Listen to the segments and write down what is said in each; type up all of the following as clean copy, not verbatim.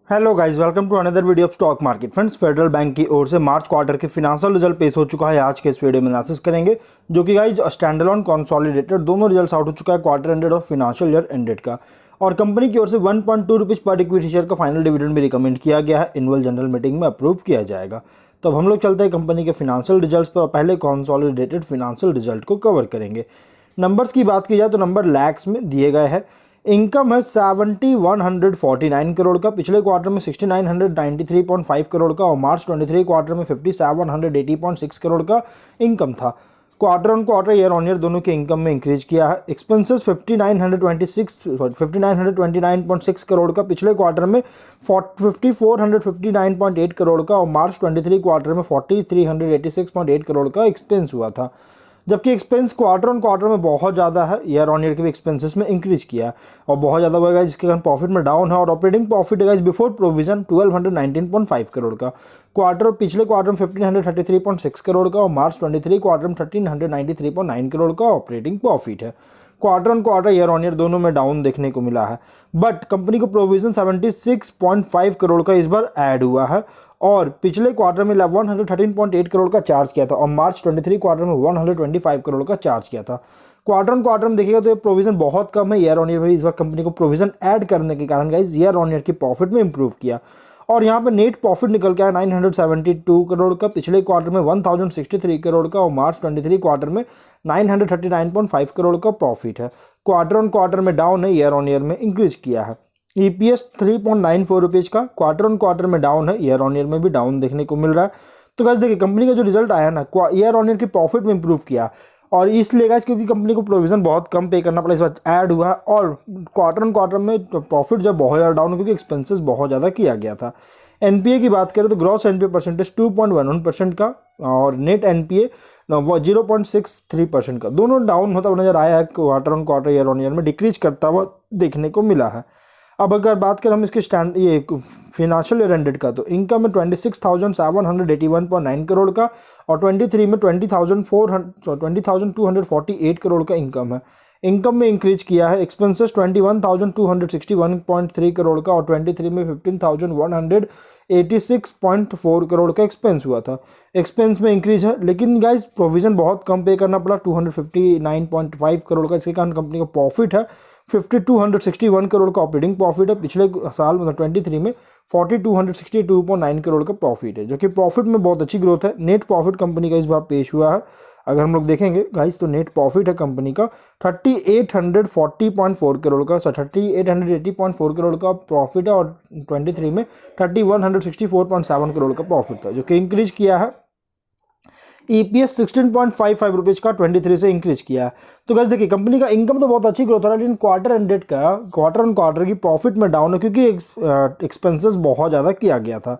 Hello guys, welcome to another video of stock market. Friends, Federal Bank की ओर से March quarter के financial result पेश हो चुका है। आज के इस वीडियो में एनालिसिस करेंगे, जो कि गाइस स्टैंड अलोन कंसोलिडेटेड दोनों रिजल्ट्स आउट हो चुका है, क्वार्टर एंडेड और फिनेंशियल ईयर एंडेड का। और कंपनी की ओर से 1.2 रुपीज़ पर इक्विटी शेयर का फाइनल डिविडेंड भी रिकमेंड किया गया है, एनुअल जनरल मीटिंग में अप्रूव किया जाएगा। तो अब हम लोग चलते हैं कंपनी के फिनेंशियल रिजल्ट्स पर। पहले कंसोलिडेटेड फिनेंशियल रिजल्ट को कवर करेंगे। नंबर्स की बात की जाए तो नंबर लैक्स में दिए गए हैं। इनकम है 7149 करोड़ का, पिछले क्वार्टर में 6993.5 करोड़ का और मार्च 23 क्वार्टर में 5780.6 करोड़ का इनकम था। Quarter on quarter year on year दोनों के इनकम में इंक्रीज किया है। एक्सपेंसेस 5929.6 करोड़ का, पिछले क्वार्टर में 5459.8 करोड़ का और मार्च 23 क्वार्टर में 4386.8 करोड़ का एक्सपेंस हुआ था। जबकि एक्सपेंस क्वार्टर ऑन क्वार्टर में बहुत ज़्यादा है, ईयर ऑन ईयर के भी एक्सपेंसेस में इंक्रीज किया है और बहुत ज़्यादा बढ़ेगा, जिसके कारण प्रॉफिट में डाउन है। और ऑपरेटिंग प्रॉफिट है बिफोर प्रोविजन 1219.5 करोड़ का, क्वार्टर पिछले क्वार्टर में 1533.6 करोड़ का और मार्च 23 क्वार्टर में 1393.9 करोड़ का ऑपरेटिंग प्रॉफिट है। Quarter on quarter year on year दोनों में डाउन देखने को मिला है, बट कंपनी को प्रोविजन 76.5 करोड़ का इस बार ऐड हुआ है और पिछले क्वार्टर में 113.8 करोड़ का चार्ज किया था और मार्च 23 क्वार्टर में 125 करोड़ का चार्ज किया था। क्वार्टर ऑन क्वार्टर में देखिएगा तो ये प्रोविजन बहुत कम है। ईयर ऑन ईयर में इस बार कंपनी को प्रोविजन ऐड करने के कारण गाइस ईयर ऑन ईयर की प्रॉफिट में इंप्रूव किया और यहाँ पे नेट प्रॉफिट निकल के आया 972 करोड़ का, पिछले क्वार्टर में 1063 करोड़ का और मार्च 23 क्वार्टर में 939.5 करोड़ का प्रॉफिट है। क्वार्टर ऑन क्वार्टर में डाउन है, ईयर ऑन ईयर में इंक्रीज किया है। ईपीएस 3.94 रुपीज़ का, क्वार्टर ऑन क्वार्टर में डाउन है, ईयर ऑन ईयर में भी डाउन देखने को मिल रहा है। तो गाइस देखिए कंपनी का जो रिजल्ट आया ना, ईयर ऑन ईयर की प्रॉफिट में इंप्रूव किया और इसलिए गाइस क्योंकि कंपनी को प्रोविजन बहुत कम पे करना पड़ा, इस बार ऐड हुआ और क्वार्टर ऑन क्वार्टर में प्रॉफिट जब बहुत ज़्यादा डाउन क्योंकि एक्सपेंसेस बहुत ज़्यादा किया गया था। एनपीए की बात करें तो ग्रॉस एनपीए परसेंटेज 2.11% का और नेट एनपीए 0.63% का, दोनों डाउन होता हुआ नजर आया है। Quarter on quarter year on year में डिक्रीज करता हुआ देखने को मिला है। अब अगर बात करें हम इसके ये फिनेंशियल ईयर एंडेड का, तो इनकम में 26,781.9 करोड़ का और 23 में 20,248 करोड़ का इनकम है। इनकम में इंक्रीज किया है। एक्सपेंसेस 21,261.3 करोड़ का और 23 में 15,186.4 करोड़ का एक्सपेंस हुआ था। एक्सपेंस में इंक्रीज है, लेकिन गाइस प्रोविजन बहुत कम पे करना पड़ा 259.5 करोड़ का, इसके कारण कंपनी का प्रॉफिट है 5261 करोड़ का ऑपरेटिंग प्रॉफिट है। पिछले साल मतलब 23 में 4262.9 करोड़ का प्रॉफिट है, जो कि प्रॉफिट में बहुत अच्छी ग्रोथ है। नेट प्रॉफिट कंपनी का इस बार पेश हुआ है, अगर हम लोग देखेंगे गाइस तो नेट प्रॉफिट है कंपनी का 3840.4 करोड़ का, 3880.4 करोड़ का प्रॉफिट है और 23 में 3164.7 करोड़ का प्रॉफिट था, जो कि इंक्रीज किया है। ईपीएस 16.55 रुपीज़ का 23 से इंक्रीज किया है। तो गाइस देखिए कंपनी का इनकम तो बहुत अच्छी ग्रोथ हो रहा है, लेकिन क्वार्टर एंडेड का क्वार्टर ऑन क्वार्टर की प्रॉफिट में डाउन है क्योंकि एक्सपेंसेस बहुत ज़्यादा किया गया था।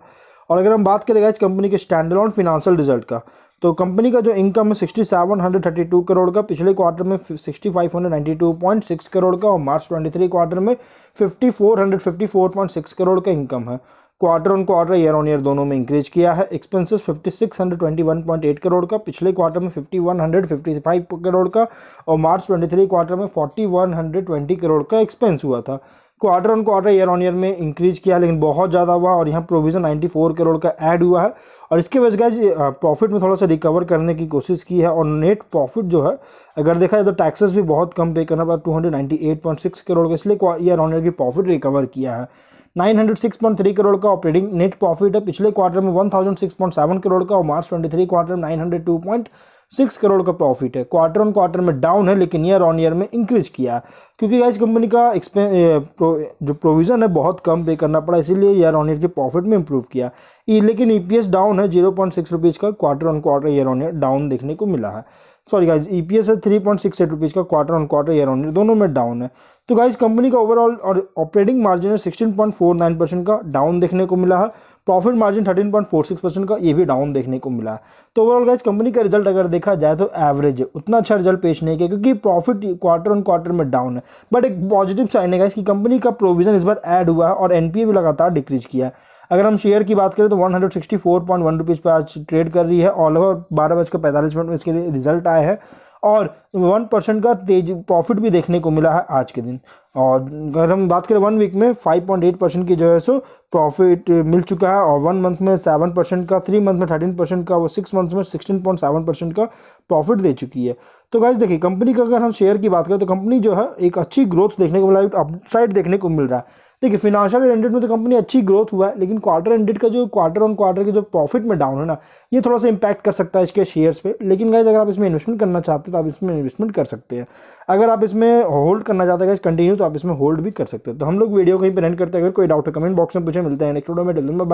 और अगर हम बात करें गाइस कंपनी के स्टैंड अलोन फिनेंशियल रिजल्ट का, तो कंपनी का जो इनकम है 6732 करोड़ का, पिछले क्वार्टर में 6592.6 करोड़ का और मार्च 23 क्वार्टर में 5454.6 करोड़ का इनकम है। Quarter on quarter year on year दोनों में इंक्रीज किया है। एक्सपेंसेस 5621.8 करोड़ का, पिछले क्वार्टर में 5155 करोड़ का और मार्च 23 क्वार्टर में 4120 करोड़ का एक्सपेंस हुआ था। Quarter on quarter year on year में इंक्रीज किया, लेकिन बहुत ज़्यादा हुआ और यहाँ प्रोविजन 94 करोड़ का ऐड हुआ है और इसके वजह गाइस प्रॉफिट में थोड़ा सा रिकवर करने की कोशिश की है। और नेट प्रॉफिट जो है अगर देखा जाए तो टैक्सेस भी बहुत कम पे करना पड़ा 298.6 करोड़ का, इसलिए ईयर ऑन ईयर की प्रॉफिट रिकवर किया है। 906.3 करोड़ का ऑपरेटिंग नेट प्रॉफिट है, पिछले क्वार्टर में 1006.7 करोड़ का और मार्च 23 क्वार्टर में 902.6 करोड़ का प्रॉफिट है। क्वार्टर ऑन क्वार्टर में डाउन है, लेकिन ईयर ऑन ईयर में इंक्रीज किया क्योंकि गाइस कंपनी का जो प्रोविजन है बहुत कम पे करना पड़ा, इसीलिए ईयर ऑन ईयर के प्रॉफिट में इंप्रूव किया। लेकिन ईपीएस डाउन है 0.6 रुपीज़ का, quarter on quarter year on year down देखने को मिला है। सॉरी गाइस, ईपीएस है 3.68 रुपीज़ का, quarter on quarter year on year दोनों में डाउन है। तो गाइस कंपनी का ओवरऑल और ऑपरेटिंग मार्जिन है 16.49% का, डाउन देखने को मिला है। प्रॉफिट मार्जिन 13.46% का, ये भी डाउन देखने को मिला है। तो ओवरऑल गाइस कंपनी का रिजल्ट अगर देखा जाए तो एवरेज है, उतना अच्छा रिजल्ट पेश नहीं किया क्योंकि प्रॉफिट क्वार्टर ऑन क्वार्टर में डाउन है। बट एक पॉजिटिव साइन है गाइस कि कंपनी का प्रोविजन इस बार ऐड हुआ है और एनपीए भी लगातार डिक्रीज किया है। अगर हम शेयर की बात करें तो 164.1 रुपीज़ पर आज ट्रेड कर रही है और लगभग 12:45 में इसके रिजल्ट आए हैं और 1% का तेज प्रॉफिट भी देखने को मिला है आज के दिन। और अगर हम बात करें 1 वीक में 5.8% की जो है सो प्रॉफिट मिल चुका है, और 1 मंथ में 7% का, 3 मंथ में 13% का, वो 6 मंथ में 16.7% का प्रॉफिट दे चुकी है। तो गाइस देखिए, कंपनी का अगर हम शेयर की बात करें तो कंपनी जो है एक अच्छी ग्रोथ देखने को मिला है, अपसाइड देखने को मिल रहा है। देखिए, फिनेंशियल एंडेड में तो कंपनी अच्छी ग्रोथ हुआ है, लेकिन क्वार्टर एंडेड का जो क्वार्टर ऑन क्वार्टर के जो प्रॉफिट में डाउन है ना, ये थोड़ा सा इंपैक्ट कर सकता है इसके शेयर्स पे। लेकिन गाइस अगर आप इसमें इन्वेस्टमेंट करना चाहते हैं तो आप इसमें इन्वेस्टमेंट कर सकते हैं। अगर आप इसमें होल्ड करना चाहते हैं गाइस कंटिन्यू, तो आप इसमें होल्ड भी कर सकते हैं। तो हम लोग वीडियो कहीं पर एंड करते हैं। अगर कोई डाउट है कमेंट बॉक्स में पूछे। मिलते हैं नेक्स्ट वीडियो में। Till then bye bye.